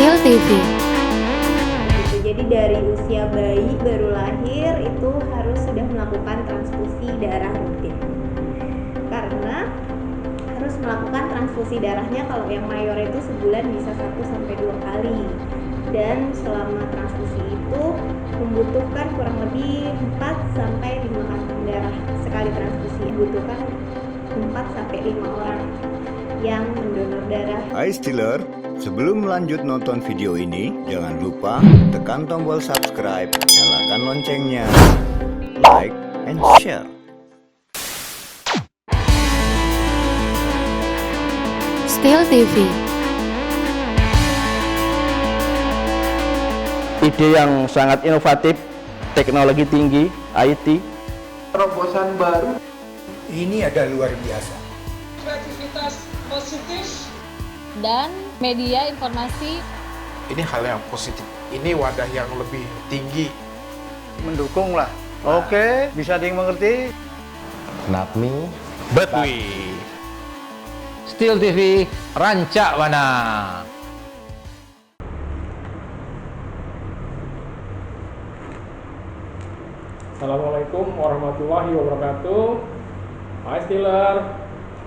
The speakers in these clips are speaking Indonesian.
Still TV. Gitu. Jadi dari usia bayi baru lahir itu harus sudah melakukan transfusi darah rutin. Karena harus melakukan transfusi darahnya kalau yang mayor itu sebulan bisa 1-2 kali. Dan selama transfusi itu membutuhkan kurang lebih 4-5 kantong darah. Sekali transfusi membutuhkan 4-5 orang yang mendonor darah. Hai Stealer, sebelum lanjut nonton video ini, jangan lupa tekan tombol subscribe, nyalakan loncengnya, like, and share. Still TV. Ide yang sangat inovatif, teknologi tinggi, IT. Terobosan baru. Ini ada luar biasa. Kreativitas positif dan media informasi. Ini hal yang positif. Ini wadah yang lebih tinggi. Mendukung lah. Oke, bisa dimengerti. Not me, But we. Still TV, Rancak Wana. Assalamualaikum warahmatullahi wabarakatuh. Hai Stealer,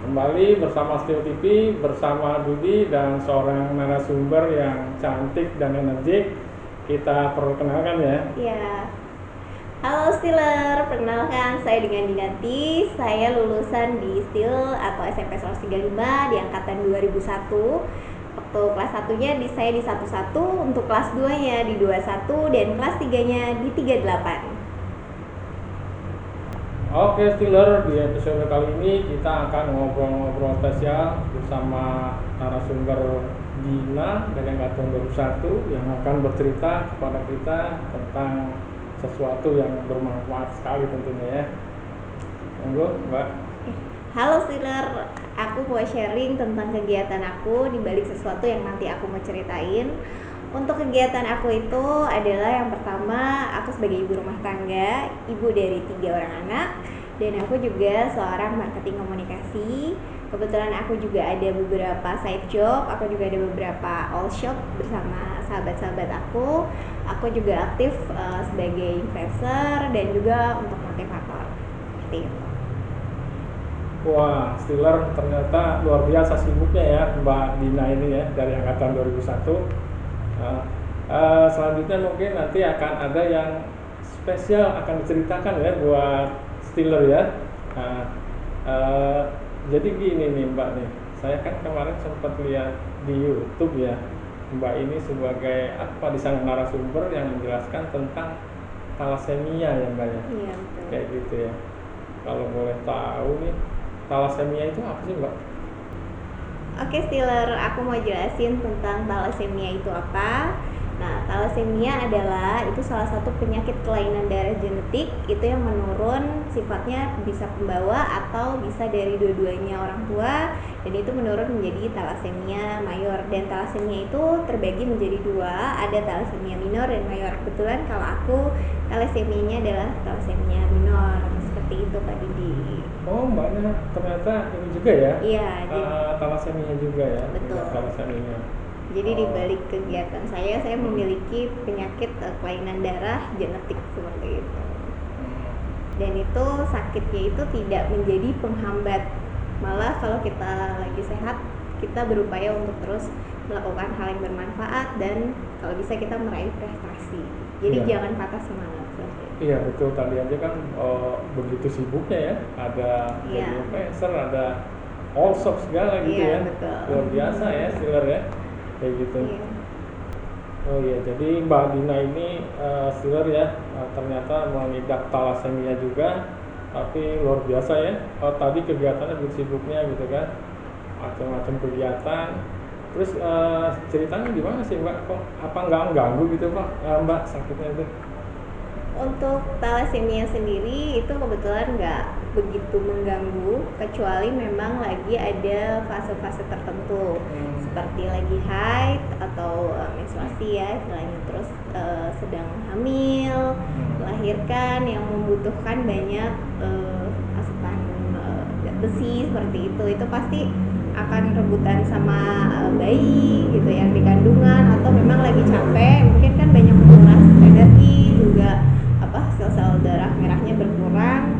kembali bersama Still TV, bersama Dudi dan seorang narasumber yang cantik dan energik. Kita perkenalkan ya. Ya. Halo Stealer, perkenalkan saya dengan Dinanti. Saya lulusan di Stil atau SMP 135 di angkatan 2001. Waktu kelas 1-nya saya di 11, untuk kelas 2-nya di 21 dan kelas 3-nya di 38. Oke Stealer, di episode kali ini kita akan ngobrol-ngobrol spesial bersama narasumber Dina dari angkatan 21 yang akan bercerita kepada kita tentang sesuatu yang bermanfaat sekali tentunya ya. Monggo Mbak. Halo Stealer, aku mau sharing tentang kegiatan aku di balik sesuatu yang nanti aku mau ceritain. Untuk kegiatan aku itu adalah yang pertama, aku sebagai ibu rumah tangga, ibu dari 3 orang anak, dan aku juga seorang marketing komunikasi. Kebetulan aku juga ada beberapa side job, aku juga ada beberapa all shop bersama sahabat-sahabat aku. Aku juga aktif sebagai influencer dan juga untuk motivator. Seperti itu. Wah, Stealer ternyata luar biasa sibuknya ya Mbak Dina ini ya, dari angkatan 2001. Selanjutnya mungkin nanti akan ada yang spesial akan diceritakan ya buat Stealer ya. Jadi gini nih Mbak nih, saya kan kemarin sempat lihat di YouTube ya, Mbak ini sebagai di sana narasumber yang menjelaskan tentang thalassemia ya Mbak ya. Iya, betul. Kayak gitu ya. Kalau boleh tahu nih, thalassemia itu apa sih Mbak? Oke Stealer, aku mau jelasin tentang thalassemia itu apa. Nah, thalassemia adalah itu salah satu penyakit kelainan darah genetik itu yang menurun, sifatnya bisa pembawa atau bisa dari dua-duanya orang tua, dan itu menurun menjadi thalassemia mayor. Dan thalassemia itu terbagi menjadi 2, ada thalassemia minor dan mayor. Kebetulan kalau aku thalassemianya adalah thalassemia minor, seperti itu Kak Didi. Oh Mbaknya ternyata ini juga ya? Iya, thalassemia juga ya? Betul. Thalassemia. Jadi di balik kegiatan saya memiliki penyakit kelainan darah genetik seperti itu. Dan itu sakitnya itu tidak menjadi penghambat. Malah kalau kita lagi sehat, kita berupaya untuk terus melakukan hal yang bermanfaat dan kalau bisa kita meraih prestasi. Jadi Iya. jangan patah semangat. Iya betul, tadi aja kan begitu sibuknya ya, ada Iya. jadi influencer, ada all shop segala gitu Iya, ya. betul. Luar biasa ya Stealer ya, kayak gitu. Iya. Oh iya, jadi Mbak Dina ini Stealer ya, ternyata mengidap thalassemia juga, tapi luar biasa ya. Tadi kegiatannya begitu sibuknya gitu kan, macam-macam kegiatan. Terus ceritanya gimana sih Mbak? Kok apa nggak ganggu gitu Mbak sakitnya itu? Untuk thalassemia sendiri itu kebetulan nggak begitu mengganggu, kecuali memang lagi ada fase-fase tertentu seperti lagi haid atau menstruasi ya istilahnya, terus sedang hamil, melahirkan yang membutuhkan banyak asupan besi seperti itu pasti akan rebutan sama bayi gitu yang di kandungan, atau memang lagi capek, mungkin kan banyak menguras energi juga, sel-sel darah merahnya berkurang,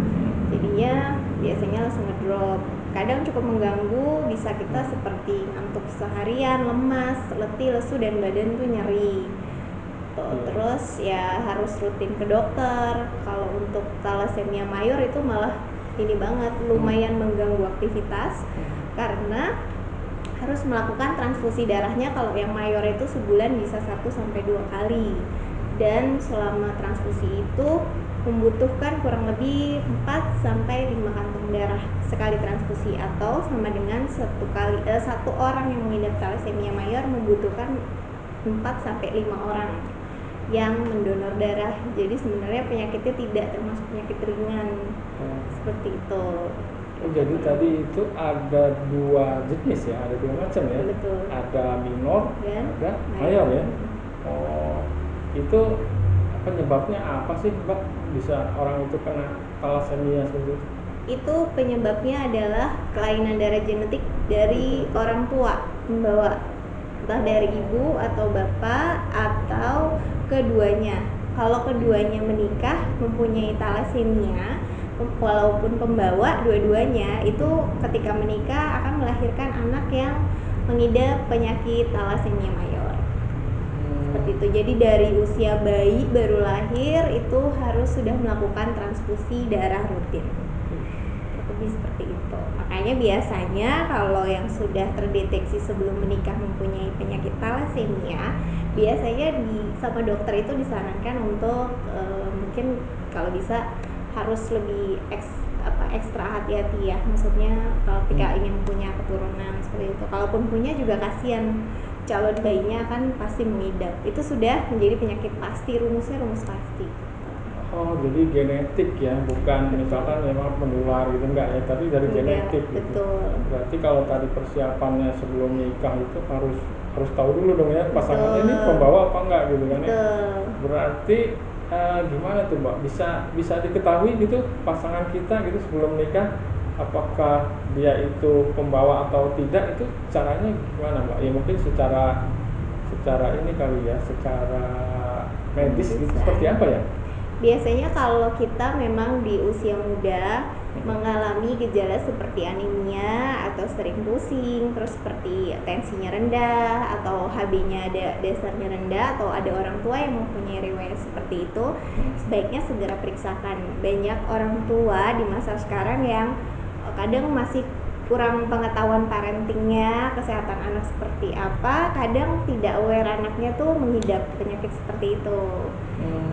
jadinya biasanya langsung ngedrop. Kadang cukup mengganggu, bisa kita seperti ngantuk seharian, lemas, letih, lesu, dan badan tuh nyeri. Terus ya harus rutin ke dokter. Kalau untuk thalassemia mayor itu malah ini banget, lumayan mengganggu aktivitas karena harus melakukan transfusi darahnya. Kalau yang mayor itu sebulan bisa 1-2 kali, dan selama transfusi itu membutuhkan kurang lebih 4-5 kantong darah sekali transfusi, atau sama dengan satu orang yang mengidap thalassemia mayor membutuhkan 4-5 orang yang mendonor darah. Jadi sebenarnya penyakitnya tidak termasuk penyakit ringan. Seperti itu. Jadi tadi itu ada 2 jenis ya, ada 2 macam ya. Betul. Ada minor, dan ada mayor ya. Itu penyebabnya apa sih, Mbak? Bisa orang itu kena thalassemia seperti itu? Itu penyebabnya adalah kelainan darah genetik dari orang tua membawa, entah dari ibu atau bapak atau keduanya. Kalau keduanya menikah mempunyai thalassemia, walaupun pembawa dua-duanya, itu ketika menikah akan melahirkan anak yang mengidap penyakit thalassemia mayor. Seperti itu. Jadi dari usia bayi baru lahir itu harus sudah melakukan transfusi darah rutin. Lebih seperti itu. Makanya biasanya kalau yang sudah terdeteksi sebelum menikah mempunyai penyakit thalassemia, biasanya sama dokter itu disarankan untuk mungkin kalau bisa harus lebih ekstra hati-hati ya. Maksudnya kalau ketika ingin punya keturunan seperti itu, kalaupun punya juga kasihan, calon bayinya kan pasti mengidap. Itu sudah menjadi penyakit pasti, rumus pasti. Oh, jadi genetik ya, bukan misalkan memang menular gitu, enggak ya, tapi dari genetik gitu. Betul. Berarti kalau tadi persiapannya sebelum nikah itu harus tahu dulu dong ya, pasangannya ini pembawa apa enggak gitu kan ya. Berarti gimana tuh Mbak, bisa diketahui gitu pasangan kita gitu sebelum nikah apakah dia itu pembawa atau tidak, itu caranya gimana Mbak? Ya mungkin secara ini kali ya, secara medis gitu, seperti apa ya? Biasanya kalau kita memang di usia muda mengalami gejala seperti anemia atau sering pusing, terus seperti tensinya rendah atau HB-nya dasarnya rendah, atau ada orang tua yang mempunyai riwayat seperti itu, sebaiknya segera periksakan. Banyak orang tua di masa sekarang yang kadang masih kurang pengetahuan parentingnya, kesehatan anak seperti apa, kadang tidak aware anaknya tuh mengidap penyakit seperti itu.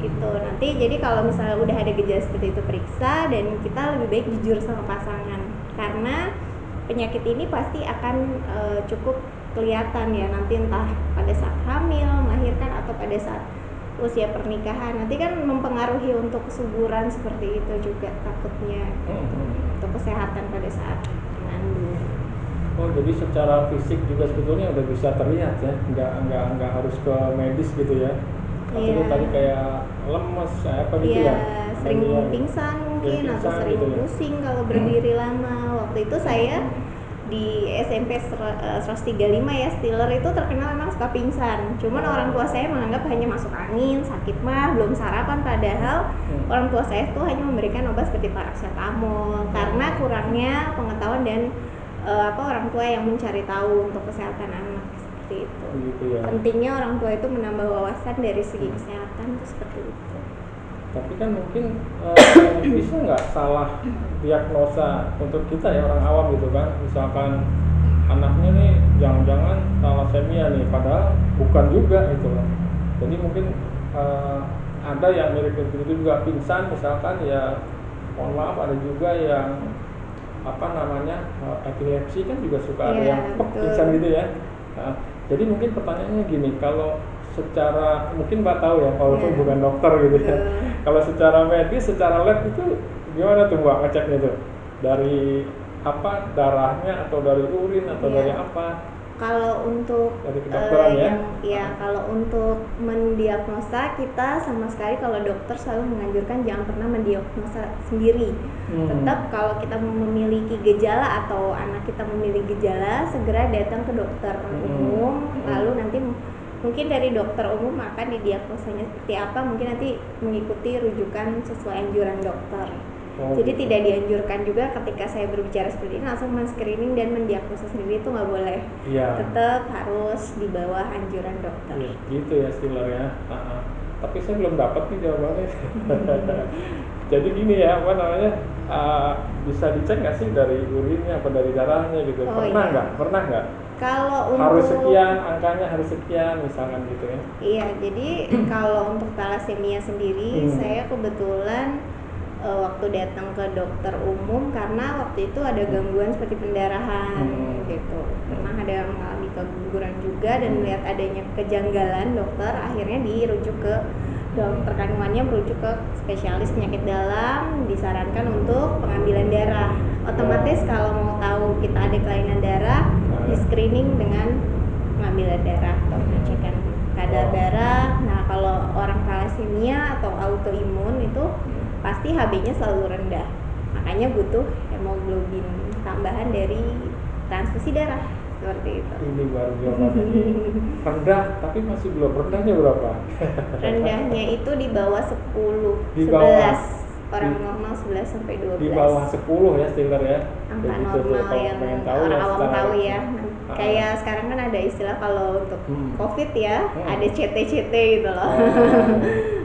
Gitu. Nanti jadi kalau misalnya udah ada gejala seperti itu, periksa, dan kita lebih baik jujur sama pasangan, karena penyakit ini pasti akan cukup kelihatan ya nanti, entah pada saat hamil, melahirkan, atau pada saat usia pernikahan. Nanti kan mempengaruhi untuk kesuburan seperti itu juga takutnya, untuk kesehatan pada saat mengandung. Oh, jadi secara fisik juga sebetulnya udah bisa terlihat ya, nggak harus ke medis gitu ya. Atau tadi kayak lemes apa gitu ya, sering pingsan mungkin, atau sering gitu ya, pusing kalau berdiri lama. Waktu itu saya di SMP 135 ya, Stiller itu terkenal memang suka pingsan. Cuman orang tua saya menganggap hanya masuk angin, sakit mah, belum sarapan, padahal orang tua saya tuh hanya memberikan obat seperti paracetamol karena kurangnya pengetahuan dan orang tua yang mencari tahu untuk kesehatan anak. Itu gitu ya. Pentingnya orang tua itu menambah wawasan dari segi kesehatan itu seperti itu. Tapi kan mungkin bisa nggak salah diagnosa untuk kita ya, orang awam gitu kan, misalkan anaknya nih jangan-jangan thalassemia nih, padahal bukan juga gitu loh. Jadi mungkin ada yang mirip itu juga, pingsan misalkan ya, mohon maaf, ada juga yang epilepsi kan juga suka ada yang pingsan gitu ya. Jadi mungkin pertanyaannya gini, kalau secara, mungkin Mbak tahu ya, kalau itu bukan dokter gitu ya, kalau secara medis, secara lab itu gimana tuh Mbak ngeceknya tuh? Dari apa, darahnya atau dari urin atau dari apa? Kalau untuk Dari kedokteran ya? kalau untuk mendiagnosa kita sama sekali kalau dokter selalu menganjurkan jangan pernah mendiagnosa sendiri. Tetap kalau kita memiliki gejala atau anak kita memiliki gejala, segera datang ke dokter umum. Lalu nanti mungkin dari dokter umum akan didiagnosanya seperti apa, mungkin nanti mengikuti rujukan sesuai anjuran dokter. Jadi tidak dianjurkan juga ketika saya berbicara seperti ini langsung men-screening dan mendiagnosa sendiri, itu nggak boleh. Tetap harus di bawah anjuran dokter. Gitu ya Stiller ya. Tapi saya belum dapat nih jawabannya. Jadi gini ya, apa namanya, bisa dicek nggak sih dari urinnya apa dari darahnya gitu? Pernah nggak? Kalau harus untuk sekian, angkanya harus sekian misalkan gitu ya? Iya, jadi kalau untuk thalassemia sendiri, saya kebetulan waktu datang ke dokter umum karena waktu itu ada gangguan seperti pendarahan gitu. Pernah ada mengalami keguguran juga dan melihat adanya kejanggalan, dokter akhirnya dirujuk ke dokter kandungannya, merujuk ke spesialis penyakit dalam, disarankan untuk pengambilan darah. Otomatis kalau mau tahu kita ada kelainan darah, di screening dengan pengambilan darah atau pengecekan kadar darah. Nah, kalau orang thalassemia atau autoimun itu pasti HB-nya selalu rendah, makanya butuh hemoglobin tambahan dari transfusi darah seperti itu. Ini baru jawabannya. Rendah, tapi masih belum. Rendahnya berapa? Rendahnya itu di bawah 10, Di bawah 11. Orang normal 11 sampai 12. Di bawah 10 ya Stiller ya. Angka Jadi normal kalau yang pengen tahu orang ya awam secara- tahu ya. Kayak sekarang kan ada istilah kalau untuk COVID ya, ada CT-CT gitu loh.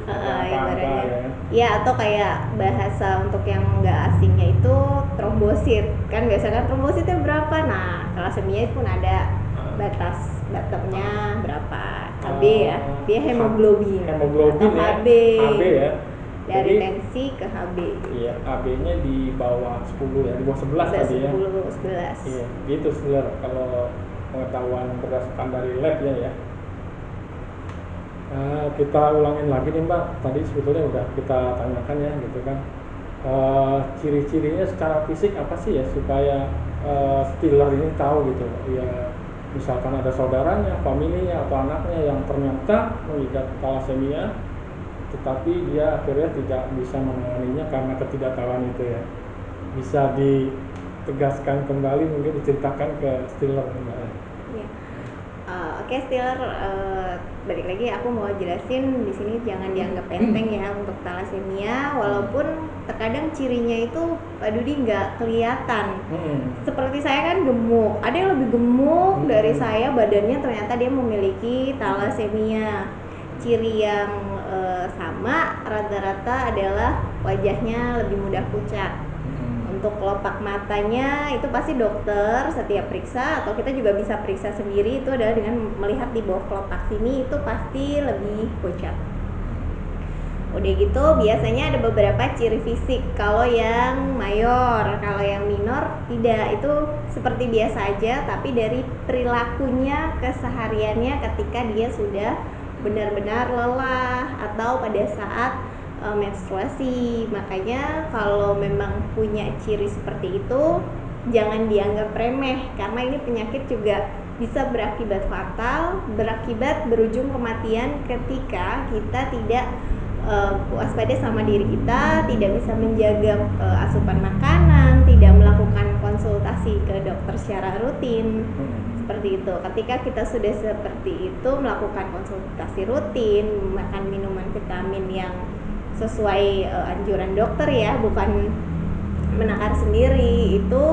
Ibaratnya. Ya, atau kayak bahasa untuk yang nggak asingnya itu trombosit. Kan biasa kan trombositnya berapa? Nah, thalassemia pun ada batas bottomnya berapa HB ya. Dia hemoglobin atau ya. HB. HB ya. Dari Jadi, tensi ke HB. Iya, HB-nya di bawah 10 ya, di bawah 11 tadi ya. 10, 11. Iya, gitu Stiller kalau pengetahuan berdasarkan dari lab ya. Kita ulangin lagi nih Mbak, tadi sebetulnya udah kita tanyakan ya gitu kan. Ciri-cirinya secara fisik apa sih ya supaya Stiller ini tahu gitu ya, misalkan ada saudaranya, familinya atau anaknya yang ternyata mengidap thalassemia tetapi dia akhirnya tidak bisa menanganinya karena ketidaktahuan itu ya. Bisa ditegaskan kembali, mungkin diceritakan ke Stiller Mbak. Iya. Oke, Stiller, balik lagi aku mau jelasin di sini jangan dianggap enteng ya untuk thalassemia, walaupun terkadang cirinya itu Pak Dudi nggak kelihatan. Seperti saya kan gemuk, ada yang lebih gemuk dari saya, badannya ternyata dia memiliki thalassemia. Ciri yang sama rata-rata adalah wajahnya lebih mudah pucat. Untuk kelopak matanya itu pasti dokter setiap periksa, atau kita juga bisa periksa sendiri, itu adalah dengan melihat di bawah kelopak sini itu pasti lebih pucat. Udah gitu biasanya ada beberapa ciri fisik, kalau yang mayor, kalau yang minor tidak, itu seperti biasa aja, tapi dari perilakunya kesehariannya ketika dia sudah benar-benar lelah atau pada saat menstruasi. Makanya kalau memang punya ciri seperti itu jangan dianggap remeh, karena ini penyakit juga bisa berakibat fatal, berakibat berujung kematian ketika kita tidak waspada sama diri kita, tidak bisa menjaga asupan makanan, tidak melakukan konsultasi ke dokter secara rutin. Seperti itu. Ketika kita sudah seperti itu, melakukan konsultasi rutin, makan minuman vitamin yang sesuai anjuran dokter ya, bukan menakar sendiri, itu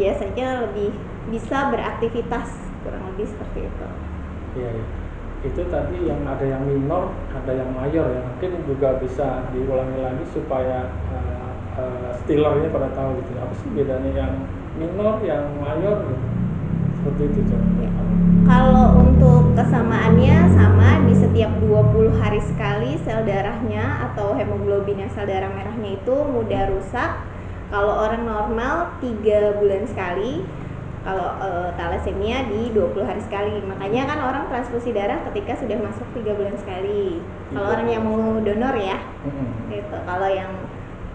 biasanya lebih bisa beraktivitas, kurang lebih seperti itu. Iya. Itu tadi yang ada yang minor, ada yang mayor ya. Mungkin juga bisa diulangi lagi supaya Stillernya pada tahu gitu. Apa sih bedanya yang minor, yang mayor gitu? Seperti itu coba. Ya. Kalau untuk kesamaannya sama, di setiap 20 hari sekali sel darahnya atau hemoglobin yang sel darah merahnya itu mudah rusak. Kalau orang normal 3 bulan sekali, kalau thalassemia di 20 hari sekali. Makanya kan orang transfusi darah ketika sudah masuk 3 bulan sekali. Kalau orang yang mau donor ya, gitu. Kalau yang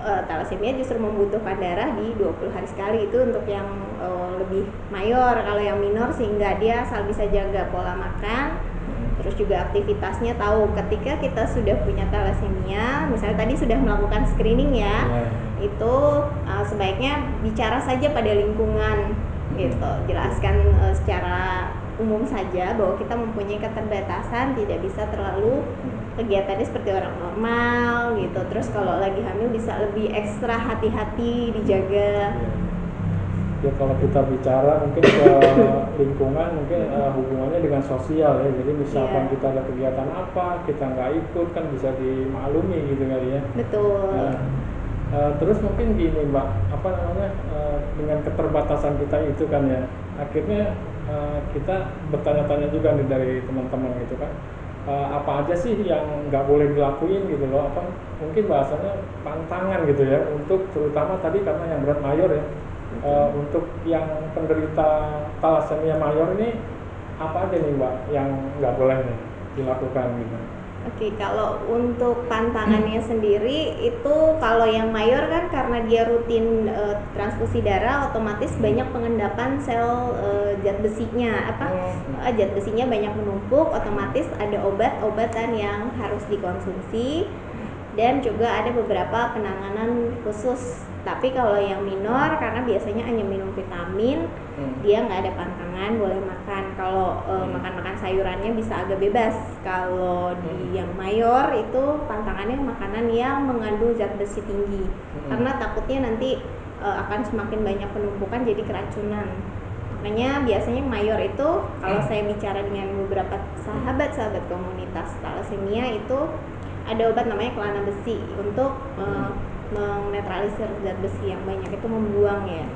thalassemia justru membutuhkan darah di 20 hari sekali. Itu untuk yang lebih mayor. Kalau yang minor sehingga dia asal bisa jaga pola makan, terus juga aktivitasnya, tahu ketika kita sudah punya thalassemia, misalnya tadi sudah melakukan screening ya, itu sebaiknya bicara saja pada lingkungan gitu, jelaskan secara umum saja bahwa kita mempunyai keterbatasan, tidak bisa terlalu kegiatannya seperti orang normal gitu. Terus kalau lagi hamil bisa lebih ekstra hati-hati, dijaga. Ya kalau kita bicara mungkin ke lingkungan, mungkin hubungannya dengan sosial ya. Jadi misalkan kita ada kegiatan apa, kita nggak ikut kan bisa dimaklumi gitu kali ya. Betul. Terus mungkin gini Mbak, dengan keterbatasan kita itu kan ya, akhirnya kita bertanya-tanya juga nih dari teman-teman gitu kan, apa aja sih yang nggak boleh dilakuin gitu loh, mungkin bahasanya pantangan gitu ya, untuk terutama tadi karena yang berat mayor ya, untuk yang penderita thalassemia mayor ini apa aja nih Mbak yang nggak boleh nih dilakukan gitu? Oke, kalau untuk pantangannya sendiri itu kalau yang mayor kan karena dia rutin transfusi darah, otomatis banyak pengendapan sel zat besinya, zat besinya banyak menumpuk, otomatis ada obat-obatan yang harus dikonsumsi dan juga ada beberapa penanganan khusus. Tapi kalau yang minor karena biasanya hanya minum vitamin, dia nggak ada pantangan, boleh makan. Kalau makan sayurannya bisa agak bebas. Kalau di yang mayor itu pantangannya makanan yang mengandung zat besi tinggi, karena takutnya nanti akan semakin banyak penumpukan jadi keracunan. Makanya biasanya mayor itu kalau saya bicara dengan beberapa sahabat-sahabat komunitas thalassemia itu ada obat namanya kelana besi untuk menetralisir zat besi yang banyak itu, membuang ya.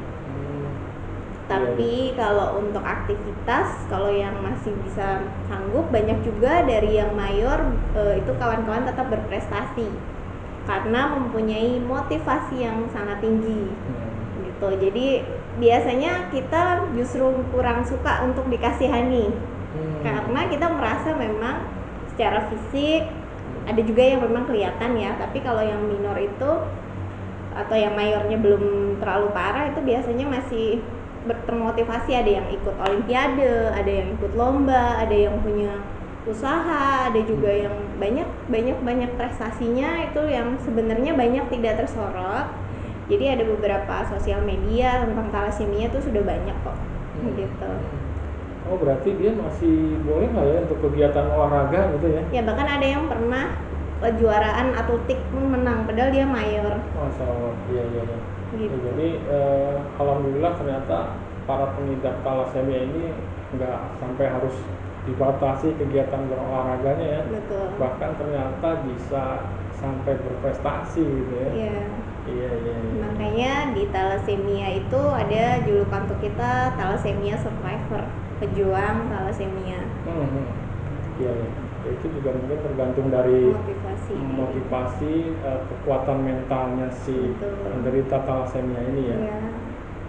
Tapi kalau untuk aktivitas, kalau yang masih bisa sanggup, banyak juga dari yang mayor itu kawan-kawan tetap berprestasi karena mempunyai motivasi yang sangat tinggi gitu. Jadi biasanya kita justru kurang suka untuk dikasihani karena kita merasa memang secara fisik ada juga yang memang kelihatan ya, tapi kalau yang minor itu atau yang mayornya belum terlalu parah itu biasanya masih termotivasi, ada yang ikut olimpiade, ada yang ikut lomba, ada yang punya usaha, ada juga yang banyak prestasinya itu yang sebenarnya banyak tidak tersorot. Jadi ada beberapa sosial media tentang thalassemia itu sudah banyak kok gitu. Oh berarti dia masih boleh nggak ya untuk kegiatan olahraga gitu ya? Ya bahkan ada yang pernah kejuaraan atletik pun menang padahal dia mayor. Masya Allah, iya. Gitu. Ya, jadi alhamdulillah ternyata para pengidap thalassemia ini nggak sampai harus dibatasi kegiatan berolahraganya ya. Betul. Bahkan ternyata bisa sampai berprestasi gitu ya. Iya. Makanya di thalassemia itu ada julukan untuk kita thalassemia survivor, pejuang thalassemia. Iya. Itu juga mungkin tergantung dari motivasi kekuatan mentalnya si penderita thalassemia ini ya.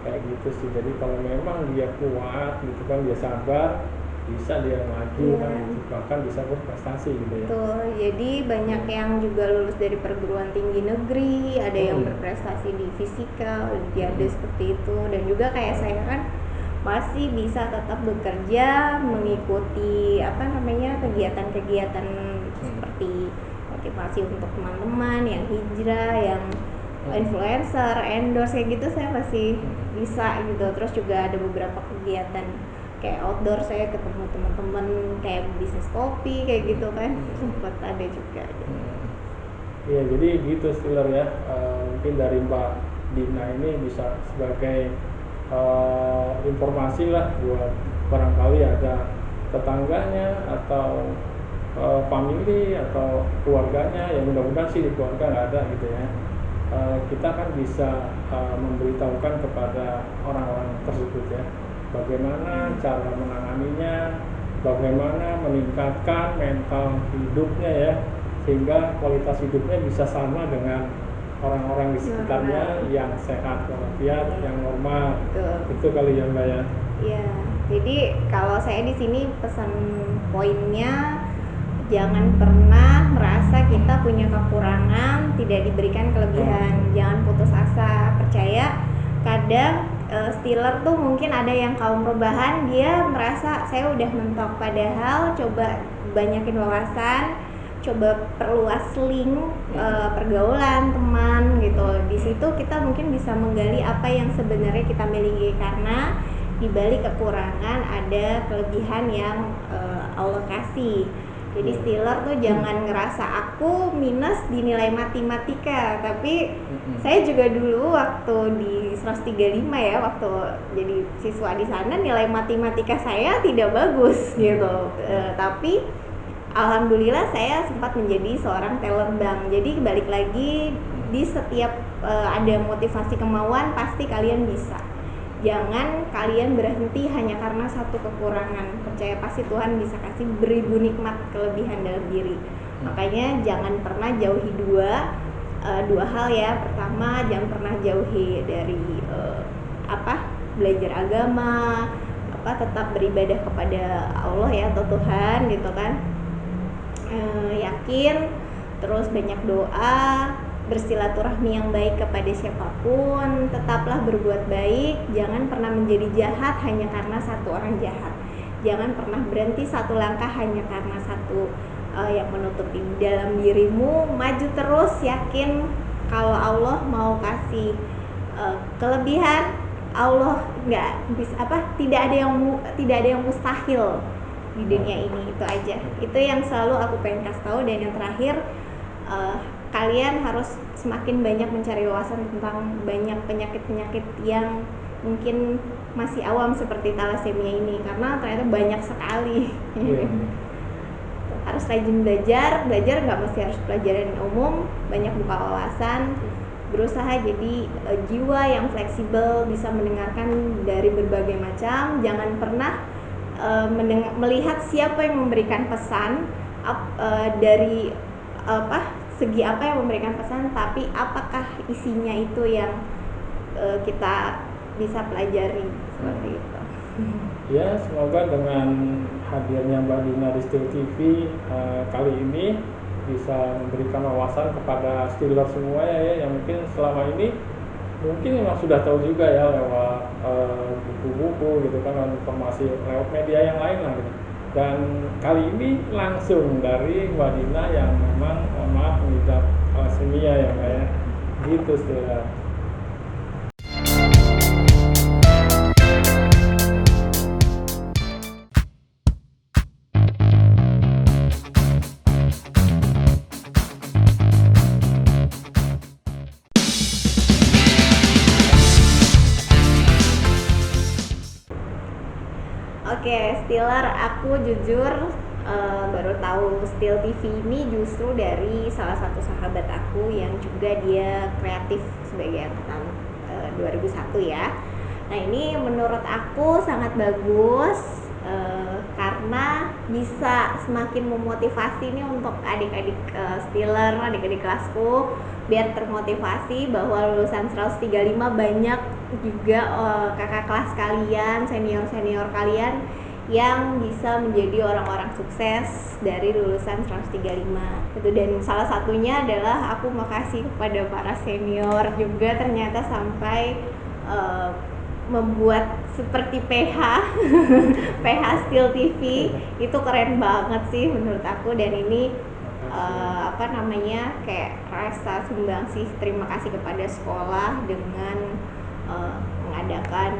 Kayak gitu sih. Jadi kalau memang dia kuat gitu kan, dia sabar, bisa dia maju kan, bahkan bisa berprestasi gitu ya. Betul. Jadi banyak yang juga lulus dari perguruan tinggi negeri, ada yang berprestasi di fisika, olimpiade seperti itu, dan juga kayak saya kan masih bisa tetap bekerja, mengikuti kegiatan-kegiatan seperti motivasi untuk teman-teman yang hijrah, yang influencer, endorse kayak gitu, saya masih bisa gitu. Terus juga ada beberapa kegiatan kayak outdoor, saya ketemu teman-teman kayak bisnis kopi kayak gitu kan, sempat ada juga gitu. Iya, jadi gitu Stiller ya. Mungkin dari Mbak Dina ini bisa sebagai informasi lah buat barangkali ada tetangganya atau family atau keluarganya, yang mudah-mudahan sih di keluarga nggak ada gitu ya. Kita kan bisa memberitahukan kepada orang-orang tersebut ya, bagaimana cara menanganinya, bagaimana meningkatkan mental hidupnya ya, sehingga kualitas hidupnya bisa sama dengan orang-orang di sekitarnya yang sehat walafiat, yang normal. Itu kali ya Mbak ya. Iya. Jadi kalau saya di sini pesan poinnya jangan pernah merasa kita punya kekurangan, tidak diberikan kelebihan. Jangan putus asa, percaya kadang Steeler tuh mungkin ada yang kaum perubahan, dia merasa saya udah mentok, padahal coba banyakin wawasan, coba perluas link pergaulan teman gitu. Di situ kita mungkin bisa menggali apa yang sebenarnya kita miliki, karena di balik kekurangan ada kelebihan yang Allah kasih. Jadi Steeler tuh jangan ngerasa aku minus di nilai matematika, tapi saya juga dulu waktu di 135 ya, waktu jadi siswa di sana nilai matematika saya tidak bagus gitu. Tapi alhamdulillah saya sempat menjadi seorang teller bank. Jadi balik lagi, di setiap ada motivasi kemauan pasti kalian bisa. Jangan kalian berhenti hanya karena satu kekurangan. Percaya pasti Tuhan bisa kasih beribu nikmat kelebihan dalam diri. Makanya jangan pernah jauhi dua hal ya. Pertama, jangan pernah jauhi dari belajar agama, tetap beribadah kepada Allah ya, atau Tuhan gitu kan. Yakin, terus banyak doa, bersilaturahmi yang baik kepada siapapun, tetaplah berbuat baik, jangan pernah menjadi jahat hanya karena satu orang jahat. Jangan pernah berhenti satu langkah hanya karena satu yang menutupi dalam dirimu. Maju terus, yakin kalau Allah mau kasih kelebihan, Allah nggak bisa tidak ada yang mustahil di dunia ini. Itu aja, itu yang selalu aku pengen kasih tahu. Dan yang terakhir, kalian harus semakin banyak mencari wawasan tentang banyak penyakit-penyakit yang mungkin masih awam seperti thalassemia ini, karena ternyata banyak sekali. Harus rajin belajar nggak mesti harus pelajaran umum, banyak buka wawasan, berusaha jadi jiwa yang fleksibel, bisa mendengarkan dari berbagai macam. Jangan pernah melihat siapa yang memberikan pesan dari segi apa yang memberikan pesan, tapi apakah isinya itu yang kita bisa pelajari, seperti itu. Ya, semoga dengan hadirnya Mbak Dina di Steel TV kali ini bisa memberikan wawasan kepada Steeler semua ya, yang mungkin selama ini mungkin memang sudah tahu juga ya lewat buku-buku gitu kan, informasi lewat media yang lain lah gitu. Dan kali ini langsung dari Mbak Dina yang memang mengidap thalassemia ya Mbak ya, gitu Steeler. Oke, Steeler, aku jujur baru tahu Steel TV ini justru dari salah satu sahabat aku yang juga dia kreatif sebagai angkatan 2001 ya. Nah, ini menurut aku sangat bagus karena bisa semakin memotivasi nih untuk adik-adik Steeler, adik-adik kelasku, biar termotivasi bahwa lulusan 135 banyak juga kakak kelas kalian, senior-senior kalian yang bisa menjadi orang-orang sukses dari lulusan 135 itu. Dan salah satunya adalah aku makasih kepada para senior juga, ternyata sampai membuat seperti PH Steel TV itu keren banget sih menurut aku. Dan ini kayak rasa sumbangsih terima kasih kepada sekolah dengan mengadakan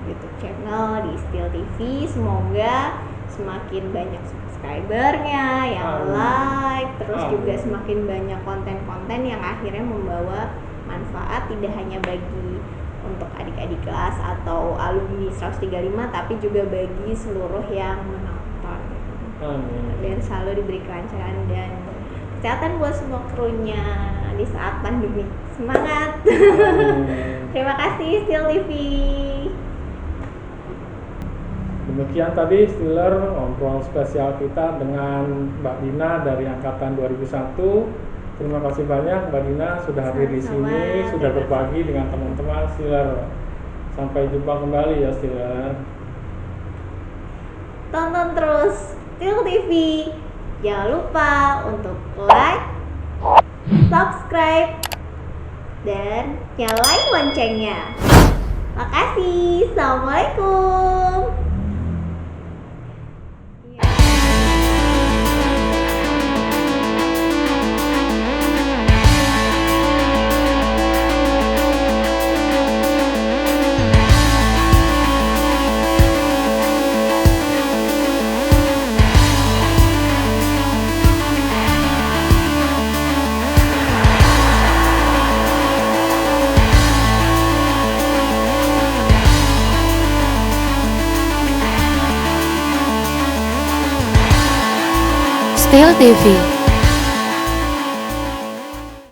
YouTube channel di Steel TV. Semoga semakin banyak subscribernya yang like, terus juga semakin banyak konten-konten yang akhirnya membawa manfaat tidak hanya bagi untuk adik-adik kelas atau alumni 135, tapi juga bagi seluruh yang menonton. Dan selalu diberi kelancaran dan kesehatan buat semua krunya di saat pandemi. Semangat. Terima kasih Steel TV. Demikian tadi Steeler ngobrol spesial kita dengan Mbak Dina dari angkatan 2001. Terima kasih banyak Mbak Dina sudah hadir di sini, sudah berbagi dengan teman-teman Steeler. Sampai jumpa kembali ya Steeler. Tonton terus Steel TV. Jangan lupa untuk like, subscribe, dan nyalain loncengnya. Makasih. Assalamualaikum. Steel TV.